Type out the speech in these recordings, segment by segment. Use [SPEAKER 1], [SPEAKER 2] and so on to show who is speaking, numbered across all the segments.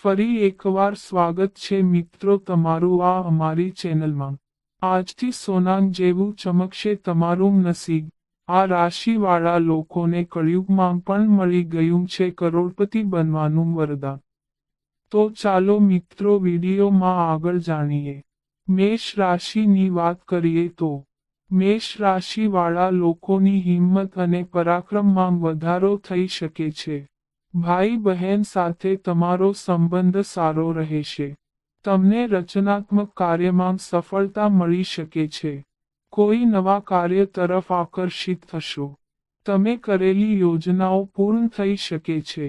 [SPEAKER 1] ફરી એકવાર સ્વાગત છે મિત્રો તમારું આ અમારી ચેનલમાં। આજથી સોનાંગ જેવું ચમકશે તમારું નસીબ। આ રાશિવાળા લોકોને કળિયુગમાં પણ મળી ગયું છે કરોડપતિ બનવાનું વરદાન। તો ચાલો મિત્રો વિડીયોમાં આગળ જાણીએ। મેષ રાશિની વાત કરીએ તો મેષ રાશિવાળા લોકોની હિંમત અને પરાક્રમમાં વધારો થઈ શકે છે। ભાઈ બહેન સાથે તમારો સંબંધ સારો રહેશે। તમને રચનાત્મક કાર્યમાં સફળતા મળી શકે છે। કોઈ નવા કાર્ય તરફ આકર્ષિત થશો। તમે કરેલી યોજનાઓ પૂર્ણ થઈ શકે છે।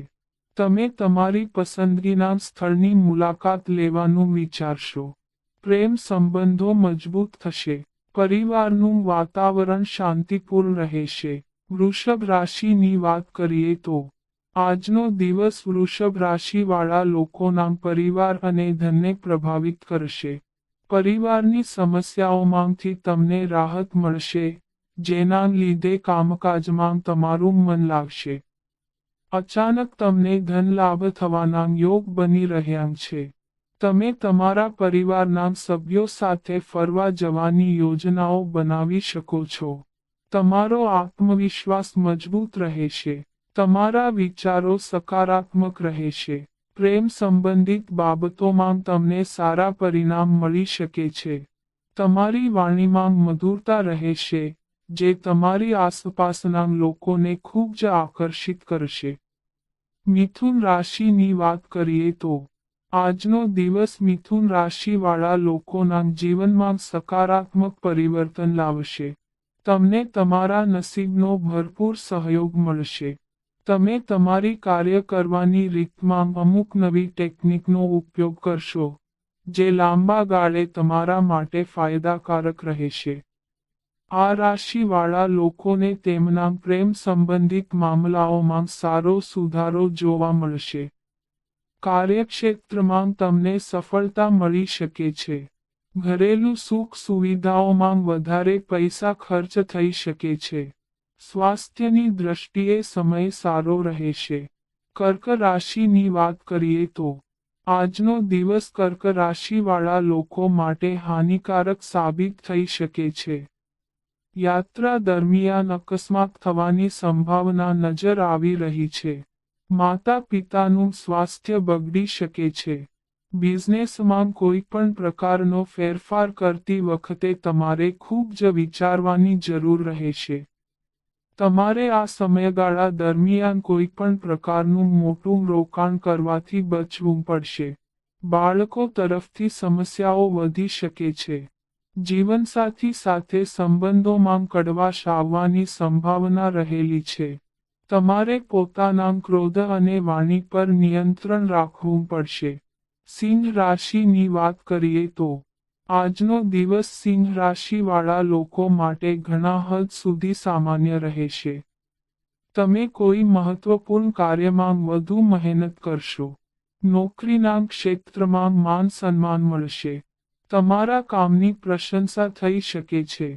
[SPEAKER 1] તમે તમારી પસંદગીના સ્થળની મુલાકાત લેવાનું વિચારશો। પ્રેમ સંબંધો મજબૂત થશે। પરિવારનું વાતાવરણ શાંતિપૂર્ણ રહેશે। વૃષભ રાશિની વાત કરીએ તો આજનો દિવસ વૃષભ રાશિવાળા લોકોના પરિવાર અને ધનને પ્રભાવિત કરશે। પરિવારની સમસ્યાઓમાંથી તમને રાહત મળશે, જેના લીધે કામકાજમાં તમારું મન લાગશે। અચાનક તમને ધન લાભ થવાના યોગ બની રહ્યા છે। તમે તમારા પરિવારના સભ્યો સાથે ફરવા જવાની યોજનાઓ બનાવી શકો છો। તમારો આત્મવિશ્વાસ મજબૂત રહેશે। તમારા વિચારો સકારાત્મક રહેશે। પ્રેમ સંબંધિત બાબતોમાં તમને સારા પરિણામ મળી શકે છે। તમારી વાણીમાં મધુરતા રહેશે, જે તમારી આસપાસના લોકોને ખૂબ જ આકર્ષિત કરશે। મિથુન રાશિની વાત કરીએ તો આજનો દિવસ મિથુન રાશિવાળા લોકોના જીવનમાં સકારાત્મક પરિવર્તન લાવશે। તમને તમારા નસીબનો ભરપૂર સહયોગ મળશે। તમે તમારી કાર્ય કરવાની રીતમાં અમુક નવી ટેકનિકનો ઉપયોગ કરશો, જે લાંબા ગાળે તમારા માટે ફાયદાકારક રહેશે। આ રાશિવાળા લોકોને તેમના પ્રેમ સંબંધિત મામલાઓમાં સારો સુધારો જોવા મળશે। કાર્યક્ષેત્રમાં તમને સફળતા મળી શકે છે। ઘરેલું સુખ સુવિધાઓમાં વધારે પૈસા ખર્ચ થઈ શકે છે। સ્વાસ્થ્યની દ્રષ્ટિએ સમય સારો રહેશે। કર્ક રાશિની વાત કરીએ તો આજનો દિવસ કર્ક રાશિવાળા લોકો માટે હાનિકારક સાબિત થઈ શકે છે। યાત્રા દરમિયાન અકસ્માત થવાની સંભાવના નજર આવી રહી છે। માતા પિતાનું સ્વાસ્થ્ય બગડી શકે છે। બિઝનેસમાં કોઈ પણ પ્રકારનો ફેરફાર કરતી વખતે તમારે ખૂબ જ વિચારવાની જરૂર રહેશે। તમારે આ સમયગાળા દરમિયાન કોઈ પણ પ્રકારનું મોટું રોકાણ કરવાથી બચવું પડશે। બાળકો તરફથી સમસ્યાઓ વધી શકે છે। જીવનસાથી સાથે સંબંધોમાં કડવાશ આવવાની સંભાવના રહેલી છે। તમારે પોતાના ક્રોધ અને વાણી પર નિયંત્રણ રાખવું પડશે। સિંહ રાશિની વાત કરીએ તો આજનો દિવસ સિંહ રાશિવાળા લોકો માટે ઘણા હદ સુધી સામાન્ય રહેશે। તમે કોઈ મહત્વપૂર્ણ કાર્યમાં વધુ મહેનત કરશો। નોકરીના ક્ષેત્રમાં માન સન્માન મળશે। તમારા કામની પ્રશંસા થઈ શકે છે।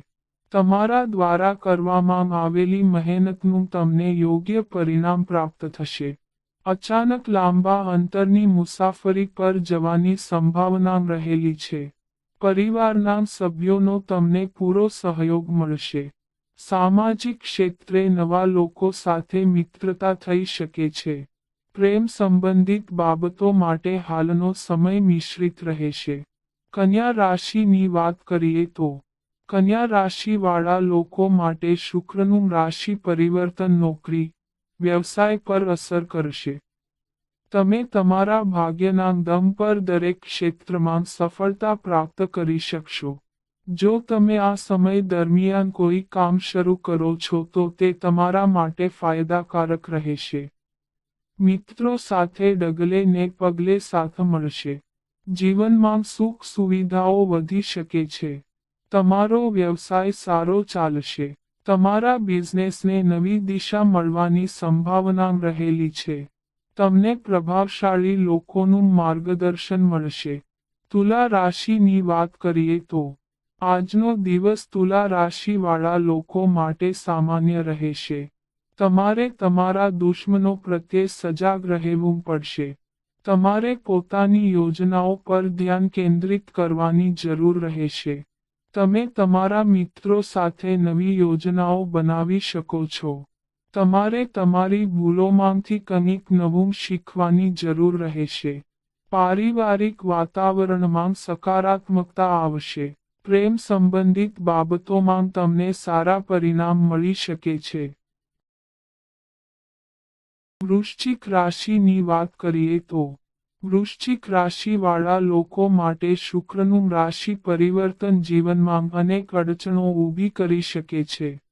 [SPEAKER 1] તમારા દ્વારા કરવામાં આવેલી મહેનતનું તમને યોગ્ય પરિણામ પ્રાપ્ત થશે। અચાનક લાંબા અંતરની મુસાફરી પર જવાની સંભાવના રહેલી છે। પરિવારના સભ્યોનો તમને પૂરો સહયોગ મળશે। સામાજિક ક્ષેત્રે નવા લોકો સાથે મિત્રતા થઈ શકે છે। પ્રેમ સંબંધિત બાબતો માટે હાલનો સમય મિશ્રિત રહેશે। કન્યા રાશિની વાત કરીએ તો કન્યા રાશિવાળા લોકો માટે શુક્રનું રાશિ પરિવર્તન નોકરી, વ્યવસાય પર અસર કરશે। તમે તમારા ભાગ્યના દમ પર દરેક ક્ષેત્રમાં સફળતા પ્રાપ્ત કરી શકશો। જો તમે આ સમય દરમિયાન કોઈ કામ શરૂ કરો છો તો તે તમારા માટે ફાયદાકારક રહેશે। મિત્રો સાથે ડગલે ને પગલે સાથ મળશે। જીવનમાં સુખ સુવિધાઓ વધી શકે છે। તમારો વ્યવસાય સારો ચાલશે। તમારા બિઝનેસને નવી દિશા મળવાની સંભાવના રહેલી છે। તમને પ્રભાવશાળી લોકોનું માર્ગદર્શન મળશે। તુલા રાશિની વાત કરીએ તો આજનો દિવસ તુલા રાશિવાળા લોકો માટે સામાન્ય રહેશે। તમારે તમારા દુશ્મનો પ્રત્યે સજાગ રહેવું પડશે। તમારે પોતાની યોજનાઓ પર ધ્યાન કેન્દ્રિત કરવાની જરૂર રહેશે. તમે તમારા મિત્રો સાથે નવી યોજનાઓ બનાવી શકો છો. તમારે તમારી ભૂલોમાંથી કંઈક નવું શીખવાની જરૂર રહેશે. પારિવારિક વાતાવરણમાં સકારાત્મકતા આવશે. પ્રેમ સંબંધિત બાબતોમાં તમને સારા પરિણામ મળી શકે છે. વૃશ્ચિક રાશિની વાત કરીએ તો વૃશ્ચિક રાશિવાળા લોકો માટે શુક્રનું રાશિ પરિવર્તન જીવનમાં અનેક અડચણો ઊભી કરી શકે છે.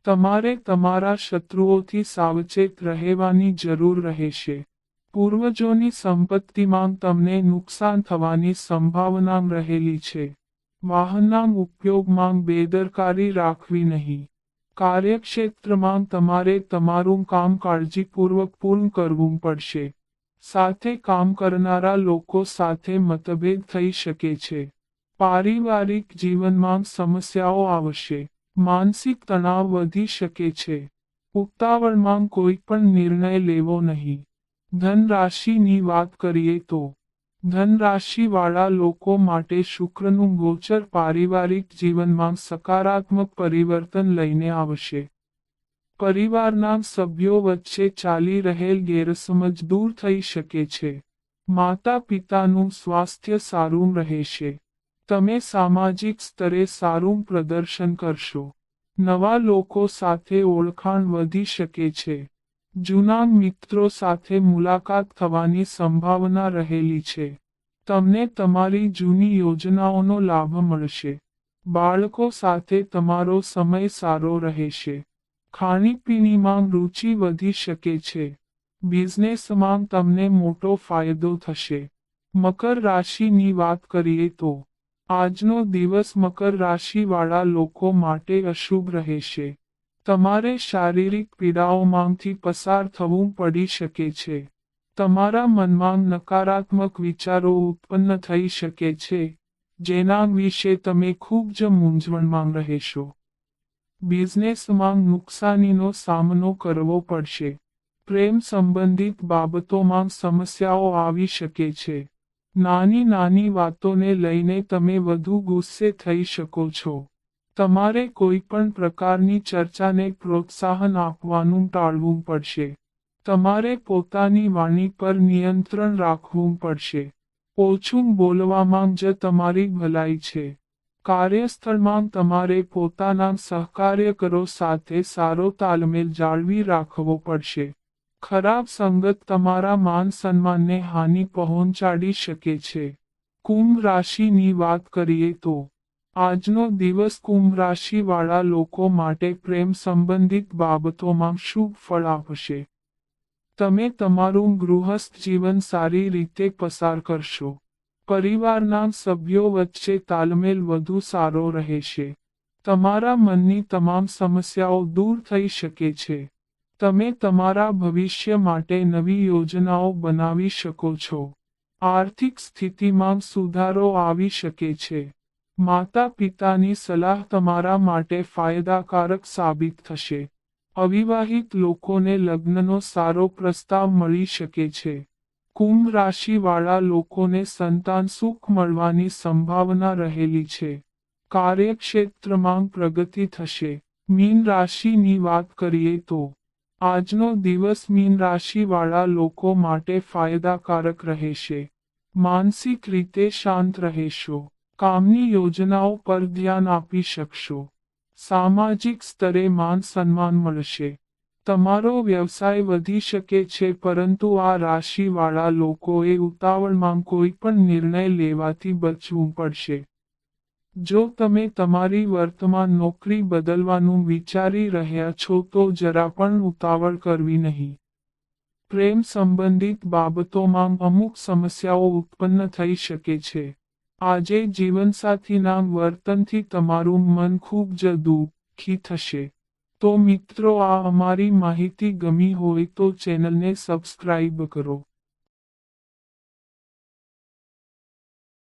[SPEAKER 1] તમારે તમારા શત્રુઓથી સાવચેત રહેવાની જરૂર રહેશે. પૂર્વજોની સંપત્તિમાં તમને નુકસાન થવાની સંભાવના રહેલી છે. વાહનના ઉપયોગમાં બેદરકારી રાખવી નહીં. કાર્યક્ષેત્રમાં તમારે તમારું કામ કાળજીપૂર્વક પૂર્ણ કરવું પડશે. સાથે કામ કરનારા લોકો સાથે મતભેદ થઈ શકે છે. પારિવારિક જીવનમાં સમસ્યાઓ આવશે. માનસિક તણાવ વધી શકે છે. ઉતાવળમાં કોઈ પણ નિર્ણય લેવો નહીં. ધન રાશિની વાત કરીએ તો ધન રાશિવાળા લોકો માટે શુક્રનું ગોચર પારિવારિક જીવનમાં સકારાત્મક પરિવર્તન લઈને આવશે. પરિવારના સભ્યો વચ્ચે ચાલી રહેલ ગેરસમજ દૂર થઈ શકે છે. માતા પિતાનું સ્વાસ્થ્ય સારું રહેશે. તમે સામાજિક સ્તરે સારું પ્રદર્શન કરશો. નવા લોકો સાથે ઓળખાણ વધી શકે છે. જૂના મિત્રો સાથે મુલાકાત થવાની સંભાવના રહેલી છે. તમને તમારી જૂની યોજનાઓનો લાભ મળશે. બાળકો સાથે તમારો સમય સારો રહેશે. ખાણીપીણીમાં રુચિ વધી શકે છે. બિઝનેસમાં તમને મોટો ફાયદો થશે. મકર રાશિની વાત કરીએ તો આજનો દિવસ મકર રાશિવાળા લોકો માટે અશુભ રહેશે. તમારે શારીરિક પીડાઓમાંથી પસાર થવું પડી શકે છે. તમારા મનમાં નકારાત્મક વિચારો ઉત્પન્ન થઈ શકે છે, જેના વિશે તમે ખૂબ જ મૂંઝવણમાં રહેશો. બિઝનેસમાં નુકસાનીનો સામનો કરવો પડશે. પ્રેમ સંબંધિત બાબતોમાં સમસ્યાઓ આવી શકે છે. નાની નાની વાતોને લઈને તમે વધુ ગુસ્સે થઈ શકો છો. તમારે કોઈ પણ પ્રકારની ચર્ચાને પ્રોત્સાહન આપવાનું ટાળવું પડશે. તમારે પોતાની વાણી પર નિયંત્રણ રાખવું પડશે. ઓછું બોલવામાં જ તમારી ભલાઈ છે. કાર્યસ્થળમાં તમારે પોતાના સહકાર્યકરો સાથે સારો તાલમેલ જાળવી રાખવો પડશે. ખરાબ સંગત તમારા માન સન્માનને હાનિ પહોંચાડી શકે છે. કુંભ રાશિની વાત કરીએ તો આજનો દિવસ કુંભ રાશિવાળા લોકો માટે પ્રેમ સંબંધિત બાબતોમાં શુભ ફળ આપશે. તમે તમારું ગૃહસ્થ જીવન સારી રીતે પસાર કરશો. પરિવારના સભ્યો વચ્ચે તાલમેલ વધુ સારો રહેશે. તમારા મનની તમામ સમસ્યાઓ દૂર થઈ શકે છે. તમે તમારા ભવિષ્ય માટે નવી યોજનાઓ બનાવી શકો છો. આર્થિક સ્થિતિમાં સુધારો આવી શકે છે. માતા પિતાની સલાહ તમારા માટે ફાયદાકારક સાબિત થશે. અવિવાહિત લોકોને લગ્નનો સારો પ્રસ્તાવ મળી શકે છે. કુંભ રાશિવાળા લોકોને સંતાન સુખ મળવાની સંભાવના રહેલી છે. કાર્યક્ષેત્રમાં પ્રગતિ થશે. મીન રાશિની વાત કરીએ તો આજનો દિવસ મીન રાશિવાળા લોકો માટે ફાયદાકારક રહેશે. માનસિક રીતે શાંત રહેશો. કામની યોજનાઓ પર ધ્યાન આપી શકશો. સામાજિક સ્તરે માન સન્માન મળશે. તમારો વ્યવસાય વધી શકે છે, પરંતુ આ રાશિવાળા લોકોએ ઉતાવળમાં કોઈ પણ નિર્ણય લેવાથી બચવું પડશે. જો તમે તમારી વર્તમાન નોકરી બદલવાનું વિચારી રહ્યા છો તો જરા પણ ઉતાવળ કરવી નહીં. પ્રેમ સંબંધિત બાબતોમાં અમુક સમસ્યાઓ ઉત્પન્ન થઈ શકે છે. આજે જીવનસાથીના વર્તનથી તમારું મન ખૂબ જ દુઃખી થશે. તો મિત્રો, આ અમારી માહિતી ગમી હોય તો ચેનલને સબસ્ક્રાઇબ કરો.